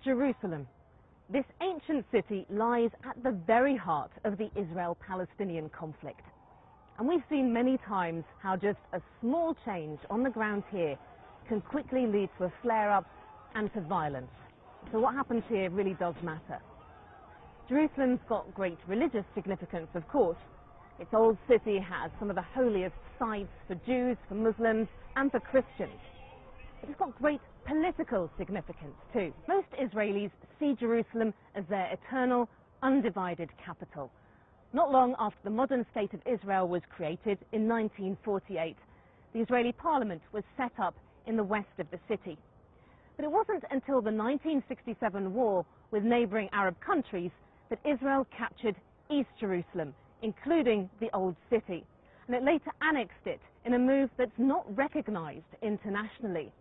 Jerusalem. This ancient city lies at the very heart of the Israel-Palestinian conflict. And we've seen many times how just a small change on the ground here can quickly lead to a flare-up and to violence. So what happens here really does matter. Jerusalem's got great religious significance, of course. Its old city has some of the holiest sites for Jews, for Muslims, and for Christians. But it's got great political significance too. Most Israelis see Jerusalem as their eternal, undivided capital. Not long after the modern state of Israel was created in 1948, the Israeli parliament was set up in the west of the city. But it wasn't until the 1967 war with neighboring Arab countries that Israel captured East Jerusalem, including the Old City, and it later annexed it in a move that's not recognized internationally.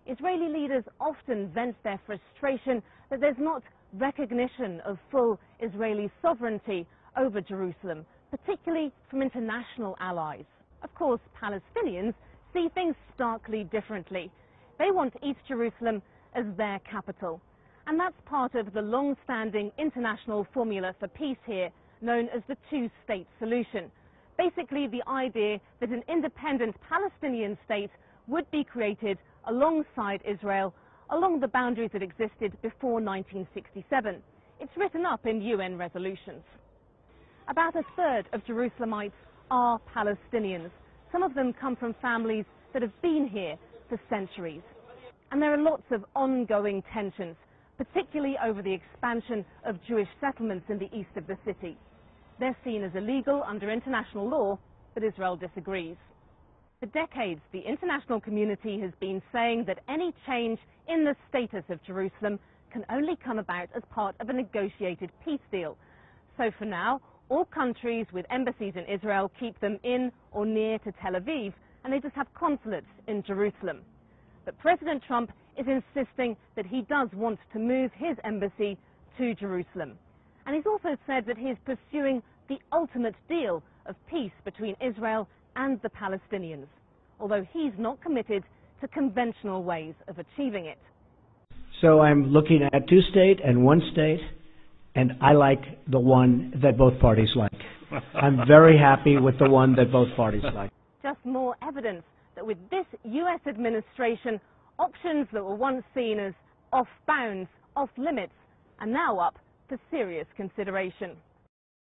Israeli leaders often vent their frustration that there's not recognition of full Israeli sovereignty over Jerusalem, particularly from international allies. Of course, Palestinians see things starkly differently. They want East Jerusalem as their capital. And that's part of the long-standing international formula for peace here, known as the two-state solution. Basically, the idea that an independent Palestinian state would be created alongside Israel, along the boundaries that existed before 1967. It's written up in UN resolutions. About a third of Jerusalemites are Palestinians. Some of them come from families that have been here for centuries. And there are lots of ongoing tensions, particularly over the expansion of Jewish settlements in the east of the city. They're seen as illegal under international law, but Israel disagrees. For decades, the international community has been saying that any change in the status of Jerusalem can only come about as part of a negotiated peace deal. So for now, all countries with embassies in Israel keep them in or near to Tel Aviv, and they just have consulates in Jerusalem. But President Trump is insisting that he does want to move his embassy to Jerusalem. And he's also said that he's pursuing the ultimate deal of peace between Israel and the Palestinians, although he's not committed to conventional ways of achieving it. So I'm looking at two-state and one-state, and I like the one that both parties like. I'm very happy with the one that both parties like. Just more evidence that with this US administration, options that were once seen as off bounds, off limits, are now up for serious consideration.